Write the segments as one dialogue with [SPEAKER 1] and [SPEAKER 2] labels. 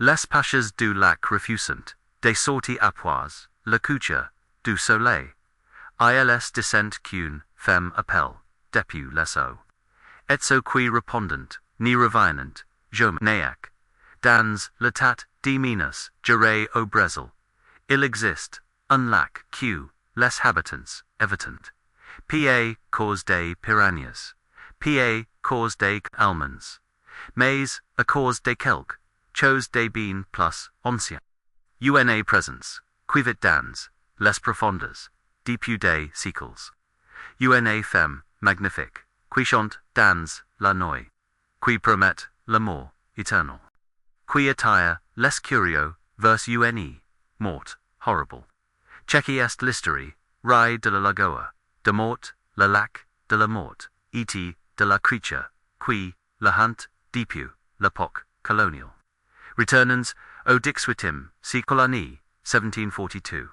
[SPEAKER 1] Les Pachas du Lac refusant, des sorties appoises, la couture, du soleil. Ils descent qu'une femme appelle, depuis les eaux. Et so qui répondant, ni revinant, je m'ac. Dans l'état des minas, j'irai au Brésil. Il existe, un lac que les habitants évitant. Pa cause des piranhas. Pa cause des almonds. Mais, à cause des quelques, chose des beans plus anciens. Una présence, quivit dans, les profondeurs, depuis des siècles. Una femme, magnifique, qui chante dans la nuit, qui promet l'amour éternel. Qui attire les curieux vers une mort horrible. Checky est l'histoire, rai de la lagoa, de mort, le lac, de la mort, et de la creature, qui, la hant, depuis l'époque coloniale. Returnans, au dixhuitième siècle année, 1742.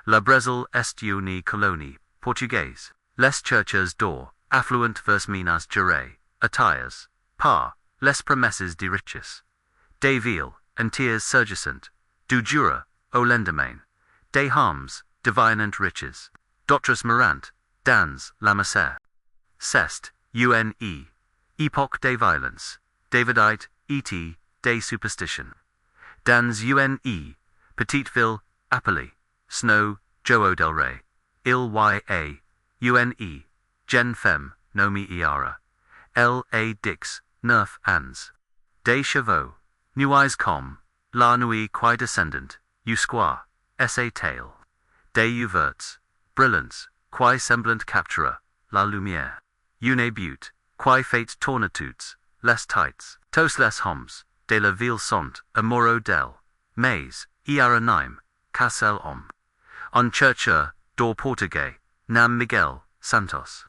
[SPEAKER 1] La Brésil est une colonie portugaise. Les churches d'or, affluent vers Minas Gerais, attires, par, les promesses de riches. Des villes, entières surgissant, du jura, au lendemain, des harms, divinant riches. D'autres mourant, dans la misère. C'est, une, époque des violences, Davidite, et des superstitions. Dans une, petite ville, appelée, Snow, Joao del Rey, il une, gen femme, nomi iara, la dix, neuf ans. Des chevaux, nuis com, la nuit qui descendant, usqua, sa tail. Des uverts, brillants, qui semblant captura, la lumière. Une butte, qui fait tournitudes, les tights. Tous les hommes, de la ville sont, amoureux d'elle, mais, iara nime, cassel homme. En churcher, d'or portugais, nam Miguel, Santos.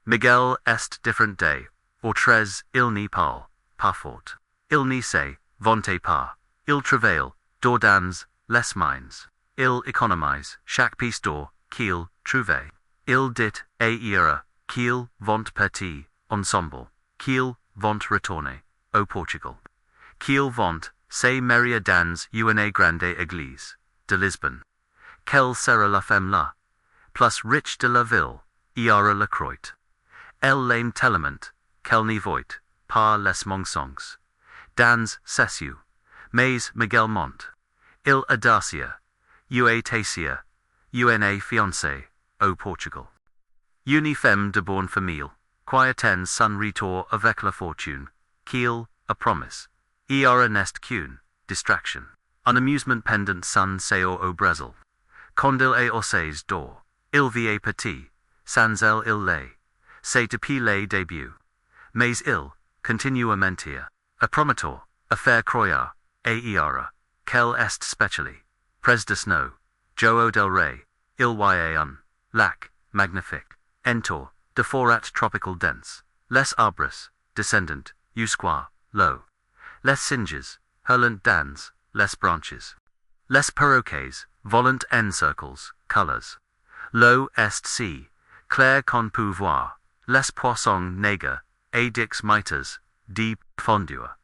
[SPEAKER 1] Miguel est different day, or tres, il n'y parle, pas fort. Il n'y sait, vante pas, il travaille, d'or dans, les mines. Il économise, chaque piece d'or, qu'il, trouve. Il dit, ira, qu'il, vont petit, ensemble, qu'il, vont retourner, au Portugal. Qu'il vont, se maria dans une grande église, de Lisbonne. Quelle sera la femme là? Plus riche de la ville, ira la croix. Elle l'aime tellement, qu'elle n'y voit, par les mensonges. Dans cessieux, mais Miguel mont. Il audacia, tacia, une fiancée, au Portugal. Une femme de bonne famille, qui attend son retour avec la fortune, qu'il, a promise, ira n'est qu'une distraction. Un amusement pendant son séjour au Brésil. Quand il est aux d'or, il vit petit, sans elle il l'est, c'est depuis les débuts. Mais il, continue à mentir, a prometteur, a faire croire, et ira, qu'elle est spécially, pres de snow, Joao del Rey, il y un, lac, magnifique, entour, de forêt tropical dense, les arbres, descendant, usqua, low. Les singes, hurlant dans, les branches. Les perroquets, volant en circles, colors. L'eau est si, clair qu'on peut voir, les poissons nègres, et dix mitres, de fondure.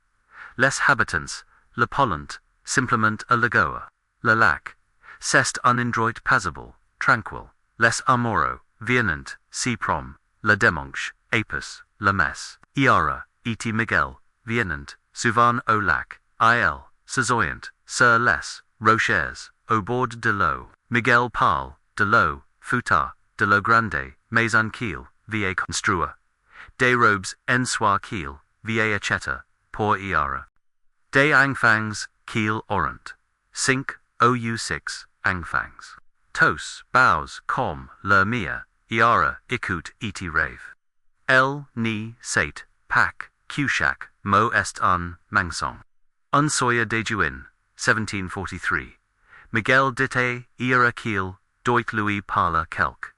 [SPEAKER 1] Les habitants, le pollant, simplement a lagoa. Le lac, c'est un endroit paisible, tranquille. Les amoureux, viennent, si prom, le dimanche, apis, la messe. Iara, et Miguel, viennent, souvent au lac, il, s'assoyant, sur les rochers, au bord de l'eau. Miguel parle, de l'eau, futa, de l'eau grande, mais en qu'il, vie construire. Des robes en soie qu'il, vie acheta, pour iara. Des angfangs, qu'il orant. 5, ou6, angfangs. Tos, bows, com, le mia, iara, écoute, iti rave. El, ni, sate, pac, cushak, mo est un, mangsong. Un soya de juin, 1743. Miguel dite, ira qu'il, doit Louis parla quelque.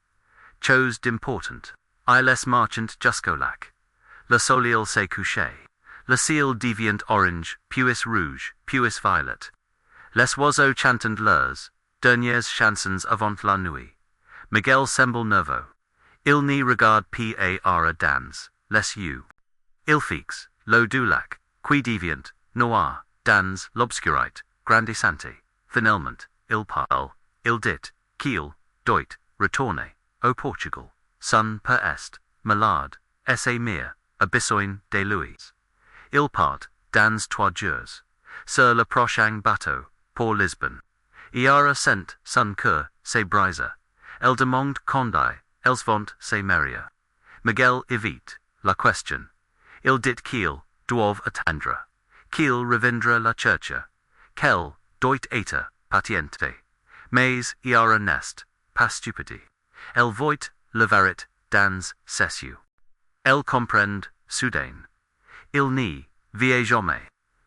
[SPEAKER 1] Chose d'important. I les marchant jusqu'au lac. Le soleil s'est couché. Le ciel deviant orange, puis rouge, puis violet. Les oiseaux chantant leurs dernières chansons avant la nuit. Miguel semble nerveux. Il n'y regarde pas dans les yeux. Il fixe, l'eau du lac, qui devient, noir, dans l'obscurite, grandissante, finalement, il parle, il dit, qu'il, doit, retourner, au Portugal, son per est, malade, essaie mir, a besoin de lui. Il part, dans 3 jours, sur le prochain bateau, pour Lisbonne. Iara sent son cœur, ses brisa. Elle demande condai, elles vont se marier. Miguel évite la question. Il dit qu'il doivent attendre. Qu'il reviendra la chercher. Qu'elle doit être patiente. Mais Iara n'est pas stupide. Elle voit le verite dans ses yeux. Elle comprend soudain. Il n'y vient jamais.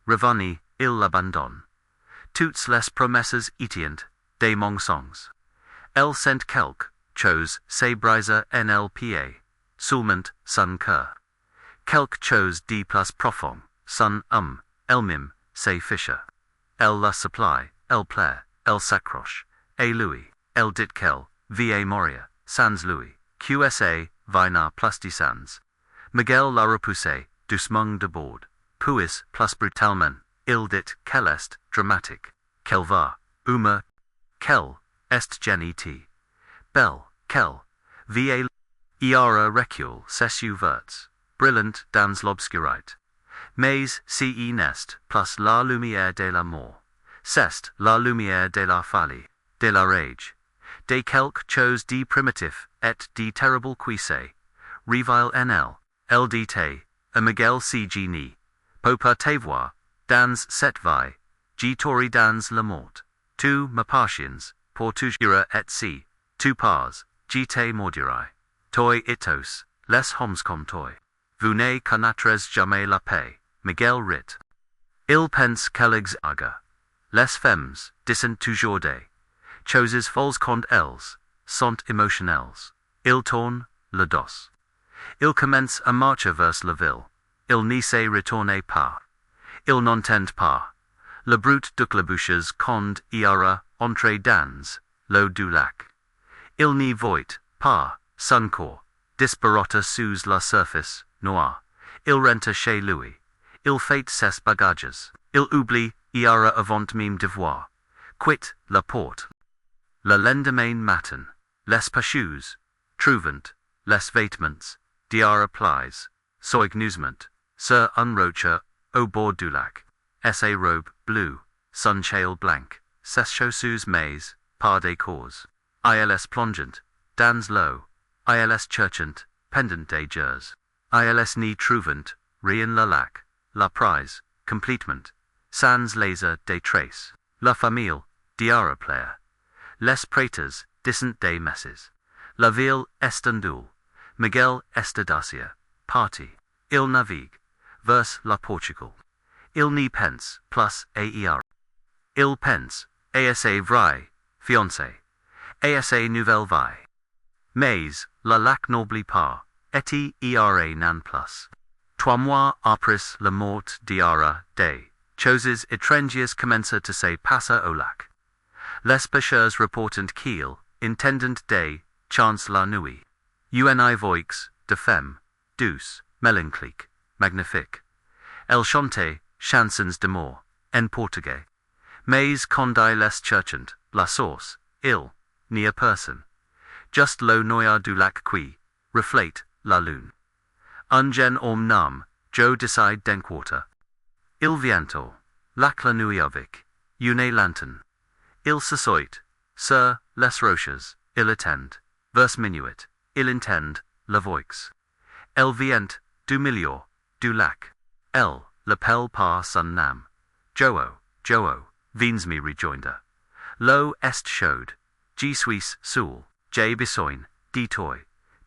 [SPEAKER 1] Revenu, il l'abandonne. Toutes les promesses étaient des mensonges. Elle sent quelque chose se brisa nlpa, seulement son cœur. Quelque chose de plus profond, son elle-même se fiche. Elle la supplie, elle plaît, elle s'accroche, et lui, elle dit qu'elle va mourir, sans lui, QSA, vina plus de sans. Miguel la repousse, doucement de bord, puis plus brutalement, il dit qu'elle est dramatique, qu'elle va, humeur, qu'elle est génie belle, qu'elle va, iara recule ses yeux verts, brillant dans l'obscurite. Mais si n'est plus la lumière de l'amour, c'est la lumière de la folie, de la rage, de quelque chose de primitif et de terrible qui se révèle en elle dit a Miguel si génie, peut pas te voir, dans cette vie, G tori dans la mort, tu m'appartiens, pour toujours et si, tu pars, G te mordirai, toi itos, les hommes comme toi, vous ne connaîtrez jamais la paix, Miguel rit. Il pense qu'elle exagère, les femmes, disent toujours des choses folles quand elles sont émotionnelles, il tourne le dos. Il commence à marcher vers la ville, il n'y se retourne pas. Il n'entend pas. Le brut d'éclabouches quand Iara entre dans l'eau du lac. Il n'y voit pas son corps, disparate sous la surface noire. Il rentre chez lui. Il fait ses bagages. Il oublie Iara avant même de voir. Quitte la porte. Le lendemain matin, les pachoux, trouvant les vêtements, d'Iara plies, soigneusement, sur un rocher, au bord du lac, sa robe bleue, son châle blanc, ses chaussures mais, par des causes. Ils plongeant, dans l'eau, ils cherchant, pendant des jours. Ils n'y trouvant, rien le lac, la prise, complètement, sans laser des traces. La famille, d'Iara plaire. Les prêtres, disent des messes. La ville est en Miguel est Dacia, parti. Il navigue, vers la Portugal. Il n'y pense plus à Iara. Il pense à sa vraie fiancée, à sa nouvelle vie. Mais la lac n'oublie pas, et Iara n'en plus. 3 mois après la mort d'Iara, des choses étrangères commencent à se passer au lac. Les pêcheurs rapportent qu'ils intendent des chants la nuit. Uni voix de femme, douce, mélancolique, magnifique. Elle chante chansons d'amour, en portugais. Mais quand les cherchant la source, il n'y a personne. Juste l'eau noire du lac qui reflète la lune. Un jeune homme nommé Joe décide d'enquêter. Il viento, lac la nuit avec, une lanterne. Il s'assoit, sur les roches, il attend, vers minuit, il entend la voix. Elle vient du milieu du lac. Elle l'appelle par son nom. Joe, viens me rejoindre. L'eau est chaude. Je suis saoul. J'ai besoin de toi.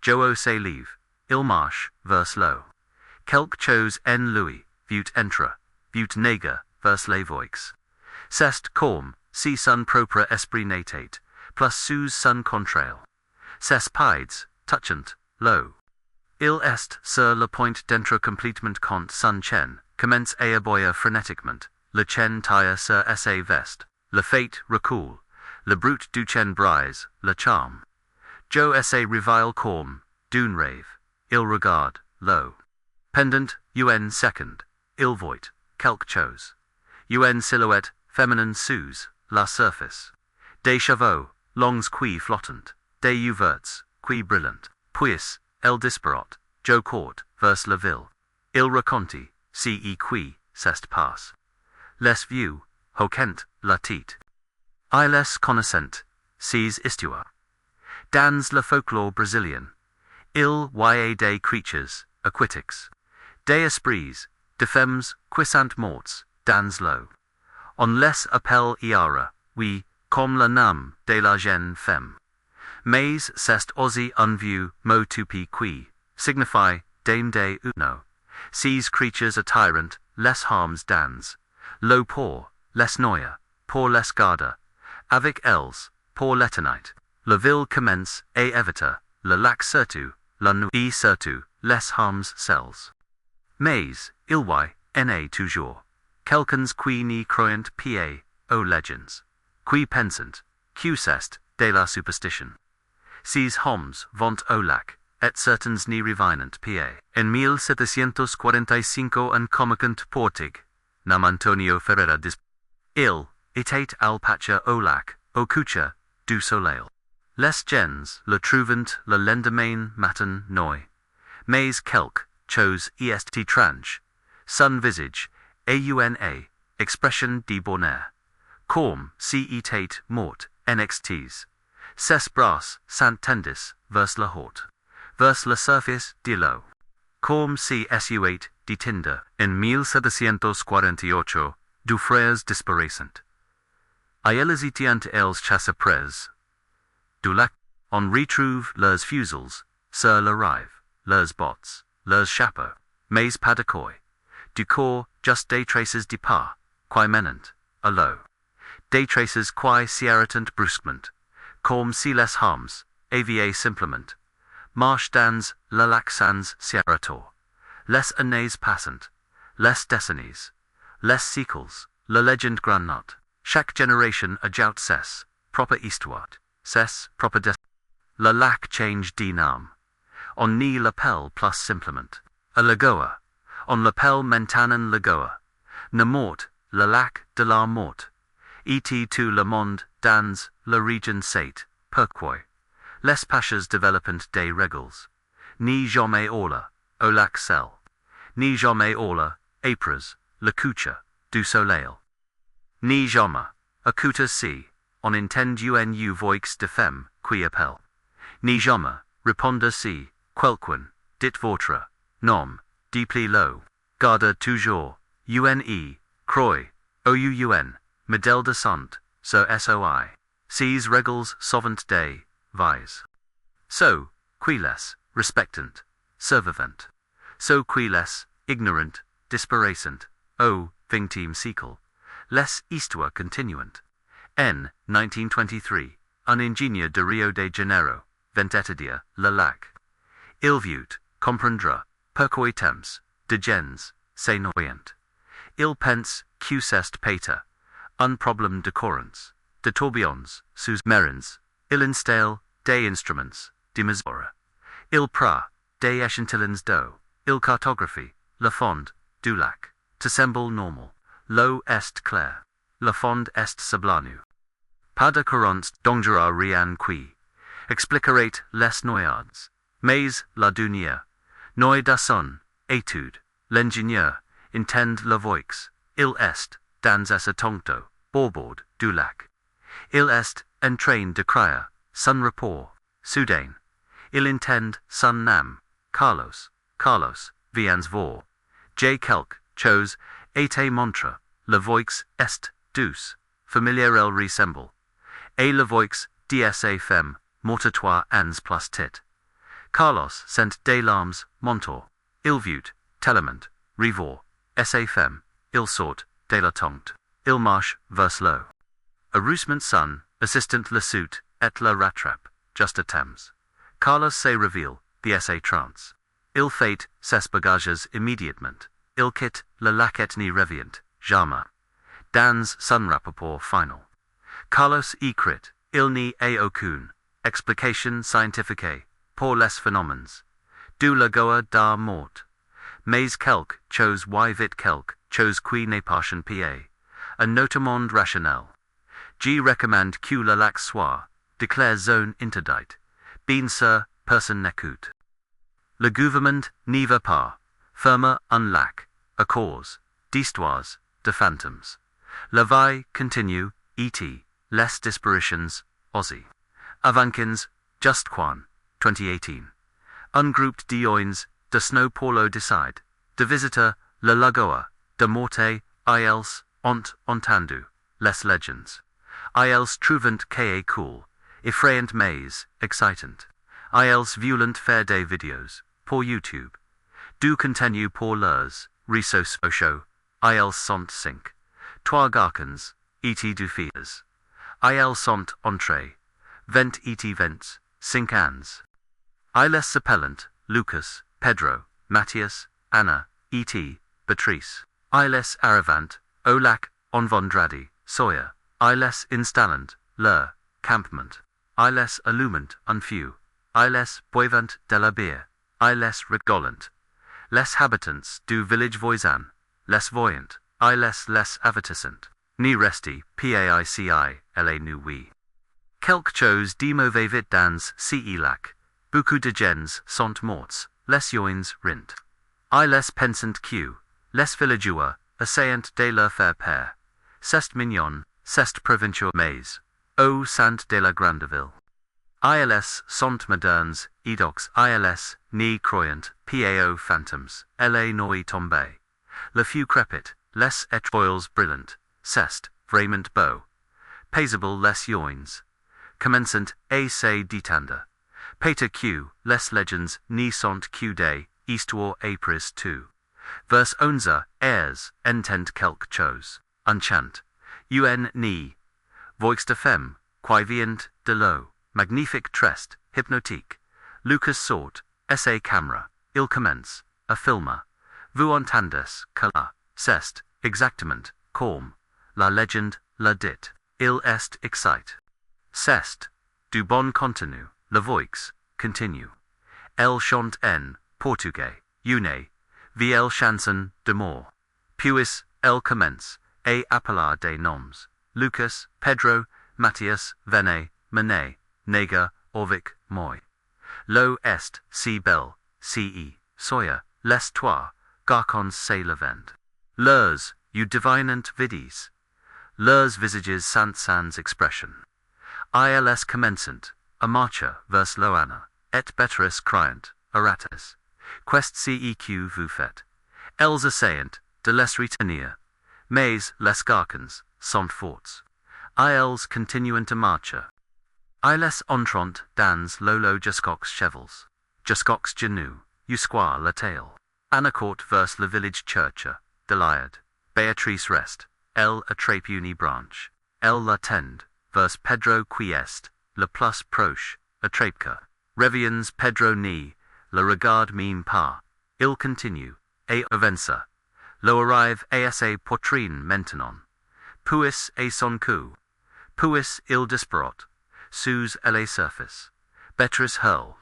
[SPEAKER 1] Joe se lève. Il marche vers l'eau. Quelque chose en lui veut entrer, veut néger vers les voix. C'est comme si son propre esprit n'était plus sous son contrôle. Ses pieds, touchant l'eau. Il est sur le point d'entrer complètement quand son chien commence à aboyer frénétiquement. Le chien tire sur sa veste. Le fait recule. Le brut du chien brise, le charme. Joe se réveille comme d'un rêve. Il regarde l'eau. Pendant une seconde, il voit quelque chose. un silhouette, feminine sous, la surface. Des chevaux, longs qui flottant, des ouverts, qui brillant, puis, el disparate, jo court, vers la ville. Il raconte, ce qui, s'est passe. Les vieux, hoquent, la tête. I les connaissent, ces histoires. Dans le folklore brésilien. Il y a des creatures, aquatiques. Des esprits, de femmes, puissantes morts, dans l'eau. On les appelle iara, oui, comme le nom de la jeune femme. Mais c'est aussi un vieux mot tupi qui signifie dame de uno. Ces creatures attirant, les harms dans l'eau pour les noyer, pour les garder. Avec elles, pour l'éternité. La ville commence et éviter, le lac surtout, la nuit et surtout, les harms celles. Mais, il y en a toujours. Quelqu'un qui n'y croyant pas aux légendes. Qui pensent, que c'est de la superstition. Ces hommes vont au lac, et certains n'y reviennent pas. En 1745 en comicant portig, nam Antonio Ferreira dis. Il était al pacha au lac, au coucher du soleil. Les gens le trouvant le lendemain matin noi. Mais quelque chose est étrange. Son visage, auna, expression de bonheur. Comme si était mort, en extase. Ses bras s'entendissent vers la haute. Vers la surface de l'eau. Comme si suait de tinder. En 1748, deux frères disparaissent. Elles étaient els chassepres. Du lac, on retrouve leurs fusils, sur la rive, leurs bottes, leurs chapeaux, mais pas de coy. Du corps, just des traces de pas, qui menant, à l'eau. Des traces qui s'arrêtent brusquement, comme si les hommes, avaient simplement, marchent dans le lac sans s'arrêter. Les années passant, les décennies, les siècles, la légende grandit. Chaque génération ajoute ses propre histoire, ses propre destin. Le lac change de nom. On n'y l'appelle plus simplement a lagoa. On l'appelle maintenant lagoa. Ne mort, le lac de la mort. Et tout le monde dans la région sait, pourquoi. Les paches développent des règles. Ni jamais ola, au lac sel. Ni jamais ola, après, le coucher, du soleil. Ni jamais, à côté si, on entend unu voix de femme, qui appelle. Ni jamais, répondre si, quelqu'un, dit votre, nom, deeply low, garde toujours, une, croix, oun, modèle de sant, so soi, ces règles sauvant des, vies. So, qui les, respectant, survivant. So qui les, ignorant, disparaissant, au, 20e siècle. Les histoires continuant. En 1923, un ingénieur de Rio de Janeiro, vint étudier le lac. Il veut comprendre pourquoi temps, de gens, c'est noyant. Il pense que c'est peut un problème de courants, de tourbillons, sous marins. Il installe des instruments, de mesure. Il prend des échantillons d'eau. Il cartographie le fond du lac. To semble normal. L'eau est claire. Le fond est sablonneux. Pas de courants dangereux rien qui expliquerait les noyades. Mais la dernière, noie de son étude, l'ingénieur, entend la voix. Il est, dans ce tongto, au bord du lac. Il est en train de crier, son rapport, soudain. Il entend son nom, Carlos, viens voir. J'ai quelque chose, et te montre, la voix est douce, familière elle ressemble. Et la voix d'sa femme, morte-toi ans plus tit. Carlos sent des larmes montor. Il veut, tellement, revoir, sa femme, il sort, de la tonte. Il marche, vers l'eau. A roussement son, assistant le suit, et la rattrape, just à temps. Carlos se révèle, de sa trance. Il fait ses bagages immédiatement. Il quitte le lac et n'y revient, jamais. Dans son rapport final. Carlos écrit, il n'y a aucune explication scientifique pour les phénomènes du lagoa da mort. Mais quelque chose y vite quelque chose qui n'est pas pas. un notamment rationnel. G recommande que la lac soit, declare zone interdite, bien sûr, personne n'écoute. Le gouvernement n'y va pas, ferme un lac, à cause d'histoires, de phantoms. La vie continue, et les disparitions, aussi. Avankins, Just Quan, 2018. Ungrouped d'oins, de snow polo decide, de visitor, la lagoa, de morte, ils ont entendu, les legends. Ils trouvant que cool, effrayant maze, excitant. Ils violent faire des videos, pour YouTube. Du contenu pour leurs, réseaux sociaux, ils sont 5. 3 garcans, et du fiers. Ils sont entrés. 20 et 20, 5 ans. Ils s'appellant, Lucas, Pedro, Matthias, Anna, et Beatrice. Ils arrivant, au lac, en vendredi, Sawyer. Ils installant, leur, campement. Ils allumant, un feu. Ils boivant de la bière. Ils rigolant. Les habitants du village voisin. Les voyant. Ils les avertissant. Ni resti, paici, la nuit. Quelques choses de mauvais vite dans ce lac. Beaucoup de gens sont morts. Les yoins rint. Ils pensant que, les villageois, essayant de leur faire peur. C'est mignon, c'est provinciaux mais, au centre de la grande ville. Ils sont modernes, edox ils, ni croyant, pao phantoms, la nuit tombée. Le feu crépit, les étoiles brillantes, c'est, vraiment beau. Paisible les yoins. Commençant à se détendre. Peter Q, les legends ni sont que des, histoire apris tout. Vers 11, airs, entend quelque chose. Enchant. Un ni. Voix de femme, qui vient de l'eau. Magnifique trest, hypnotique. Lucas sort, sa camera, il commence, a filmer. Vous entendez que la, c'est, exactement, comme, la légende, la dit. Il est excite. C'est, du bon contenu, la voix, continue. Elle chante en, portugais, une, vie chanson de mort. Puis, elle commence, a appeler des noms. Lucas, Pedro, Matthias, Vene, Manet, Nega, Orvic, Moi. Lo est, si belle, ce, Sawyer, les trois, garcons se levant. Leurs, you divinant vidis. Leurs visages sans expression. Ils commençant, a marcha vers Loana, et beteris criant, arates. Quest ceq vous faites. Elles essayant, de les retenir. Mais les garcons, sont forts. Ils continuant a marcha. Ils entrant dans lolo jusqu'aux chevels. Jusqu'aux genoux, jusqu'à la taille. Anacourt vers le village church, delired. Beatrice rest, elle attrape une branche. Elle l'attend, vers Pedro qui est, le plus proche, attrape. Reviens Pedro ni, le regarde même pas. Il continue, et avança. Lo arrive à sa poitrine maintenant. Puis à son cou. Puis il disparaît. Sous la surface. Beatrice hurle.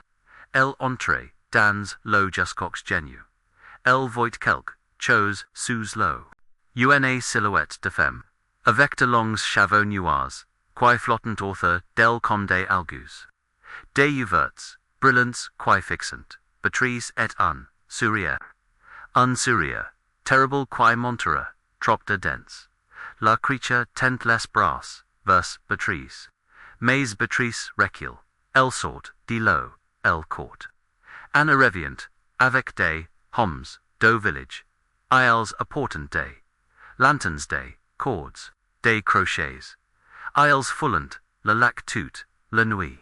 [SPEAKER 1] Elle entre, dans lo jusqu'aux genoux. Elle voit quelque chose sous l'eau. Une silhouette de femme. Avec de longs cheveux noirs, qui flottant autour d'elle comme des algus. Des yeux brillants qui fixant. Beatrice et un sourire. Un sourire, terrible qui montera, trop de dents. La creature tend les bras, vers Beatrice. Mais Beatrice recule. Elle sort, de l'eau, elle court. Anna revient, avec des hommes, do village. Ils apportant des lanterns, des cordes, des crochets. Ils foulant, le lac tout, la nuit.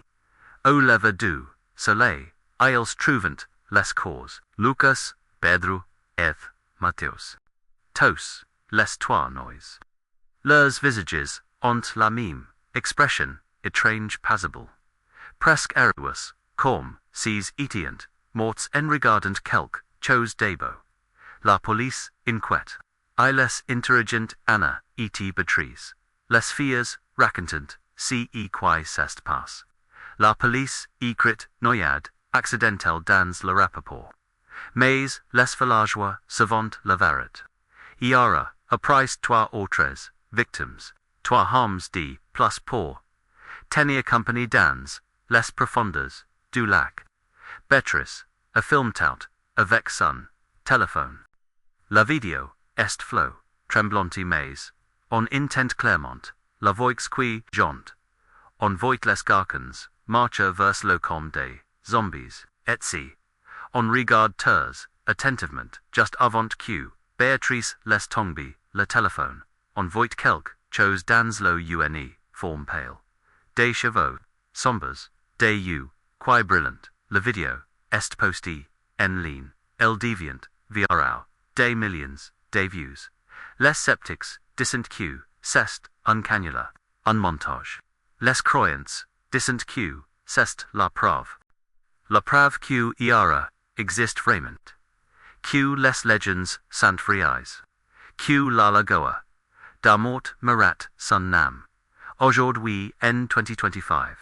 [SPEAKER 1] Au lever du soleil, ils trouvant, les causes. Lucas, Pedro, et Matheus. Tous, les trois noise. Leurs visages ont la même expression, étrange paisible. Presque arduous, comme, s'ils étaient, morts en regardant quelque chose de beau. La police inquiète. Ils interrogent Anna et Beatrice. Les filles racontant, ce qui s'est passe. La police écrit noyade, accidentelle dans le rapport. Mais les villageois savant la vérité. Il y aura, après 3 ou 3, victims, trois harms d plus pour, tenir compagnie dans, les profondeurs, du lac. Béatrice, a film tout, avec son, téléphone. La vidéo, est flow, tremblanti mais, on intent Clermont, la voix qui jante, on voit les garcons, marcha vers le camp des zombies, etc. On regarde ters, attentivement, just avant que, Béatrice les tombe, le téléphone, on voit quelque, chose dans le une, forme pale. Des chevaux, sombres, des yeux, qui brillant, la vidéo, est postée, en ligne, el deviant, virau, des millions, des views. Les sceptiques, dissent que, c'est un canular, un montage. Les croyants, dissent que, c'est la preuve. La preuve que existe vraiment. Que les legends sont vraies. Que la lagoa, da mort marat son nam. Aujourd'hui en 2025,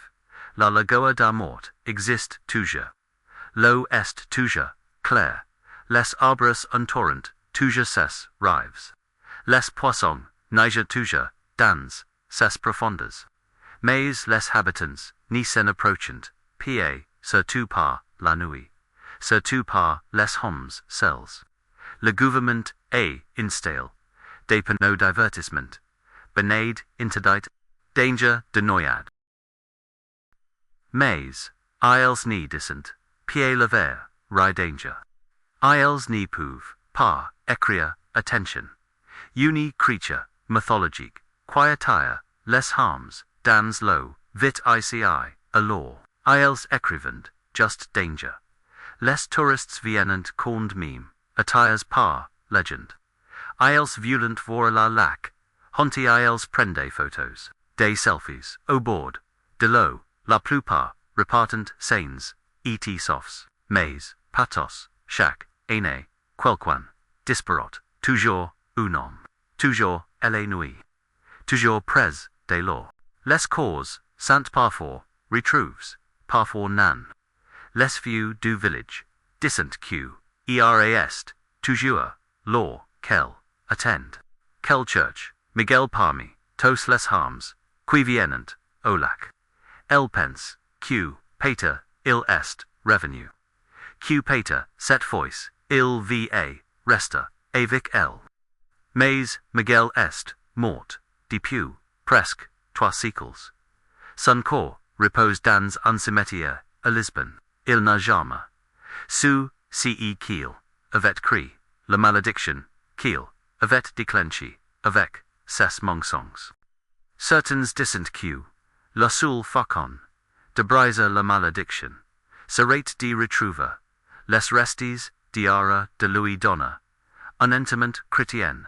[SPEAKER 1] la lagoa da mort existe toujours. L'eau est toujours claire. Les arbres un torrent toujours ses rives. Les poissons nagent toujours dans ses profondeurs. Mais les habitants n'y s'en approchent, pa, surtout par la nuit, surtout par les hommes seuls. Le gouvernement est installé. Des panneaux d'avertissement. Benade interdit. Danger de noyade. Mais, ils n'y descent, pied lever, ri danger. Ils n'y peuvent pas écrire attention. Uni creature, mythologique, qui attire, les harms, dans l'eau, vit ici, alors. Ils écrivent, just danger. Les touristes viennent compte mime, attires par, legend. Ils violent voir la lac, honti ils prende photos, des selfies, au bord, de l'eau, la plupart, repartent sains, et softs, mais, patos, chaque, année, quelqu'un, disparate, toujours, un homme, toujours, elle nuit, toujours près, de l'eau. Les causes, sont parfois, retrouves, parfois nan. Les vieux du village, dissent que, est, toujours, l'eau, quel, attend. Quelle church, Miguel parmi, tous les harms, qui viennent, au lac. El pense, que, pater, il est, revenu. Que pater, cette fois, il va, resta, avec elle. Mais, Miguel est, mort, depuis, presque, 3 siècles. Son corps, repose dans un cimetière, à Lisbonne, il n'a jamais. Su, qu'il, avec cri, la malédiction, qu'il, avec déclenché, avec, ses mensonges. Certains dissent que, la seule façon, de briser la malédiction, serait de retrouver, les restes, d'ara de Louis Donna, un enterrement chrétien,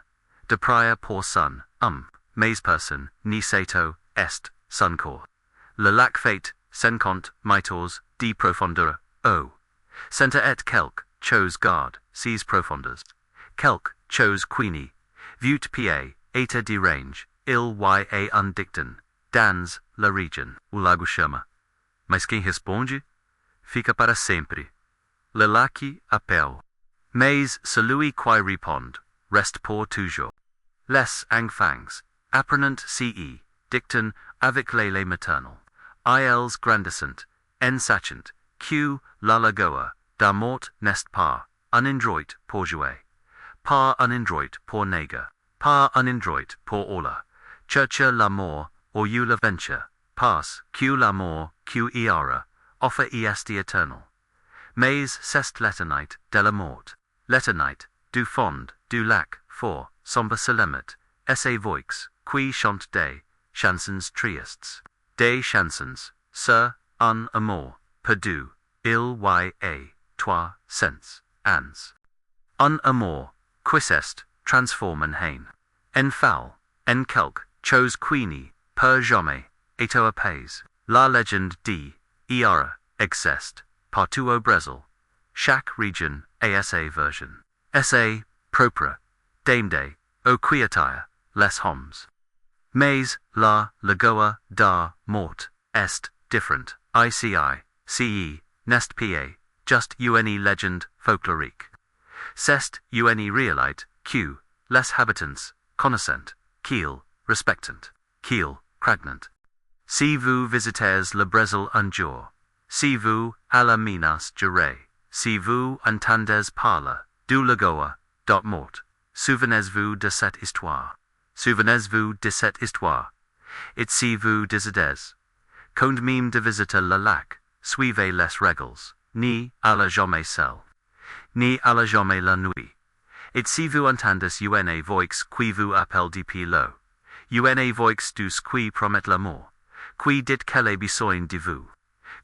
[SPEAKER 1] de prier pour son, mais personne, ni sato, est, son corps. Le lac fait, 50 mètres, de profondeur, eau. Centre et quelque, chose garde, ses profondeurs. Quelque, chose queenie, vut pied, eta de range, il y a un dicton, dans, la region. O lago chama. Mas quem responde, fica para sempre. Le lac appelle. Mais celui qui répond, reste pour toujours. Les enfants, apprenant ce, dicton, avec les maternels. Ils grandissent, en sachant, que, la lagoa, da mort n'est pas, un endroit pour jouer. Pas un endroit pour néger. Pas un endroit pour olla. Chercher la mort, ou you la venture. Pas, que la mort, que iara, offer est éternel. Mais c'est l'éternité de la mort. L'éternité, du fond, du lac, for, sombre solemnité, essaie voix, qui chante des, chansons tristes. Des chansons, sur, un amour, perdu, il y a, trois, sens, ans. Un amour, quist transforme en haine. En foul, en quelque, chose queenie, per jamais, et au apaise. La légende dit, iara, existe, partout au Brésil. Chaque region a sa version. Sa, propre, damde, au qui attire, les hommes. Mais, la lagoa da mort, est, different, ici, ce, n'est pas, just une legend folklorique. C'est une réalité, que, les habitants, connaissent, qu'il, respectant. Kiel, cragnant. Si vous visitez le Brésil un jour, si vous allez Minas Gerais, si vous entendez parler du Lagoa dot mort, souvenez-vous de cette histoire. Souvenez-vous de cette histoire. Et si vous décidez, quand même de visiter le lac, suivez les règles, ni allez jamais seul, ni allez jamais la nuit. Et si vous entendez une voix qui vous appelle depuis l'eau, une voix douce qui promet la mort, qui dit qu'elle a besoin de vous,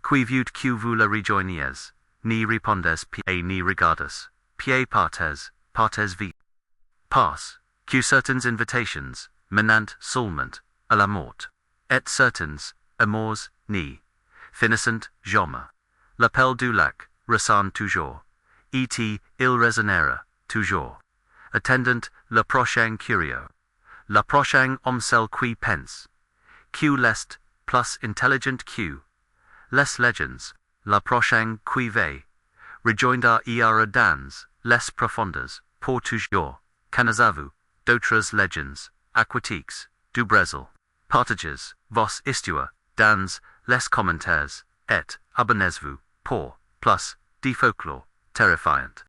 [SPEAKER 1] qui veut que vous la rejoigniez, ni répondez pied ni regardez, pied partez vite. Pass, que certaines invitations, menant seulement, à la mort, et certaines, amours, ni, finissant, jamais. L'appel du lac, ressent toujours, et il résonnera, toujours. Attendant, le prochain curieux. La prochaine homme celle qui pense. Q lest, plus intelligent Q. Les legends, la prochaine qui veille. Rejoindre ira dans, les profondeurs, pour toujours. Canazavu, d'autres legends, aquatiques, du Brésil. Partages, vos histoire, dans, les commentaires, et abonnez-vous, pour, plus, de folklore, terrifiant.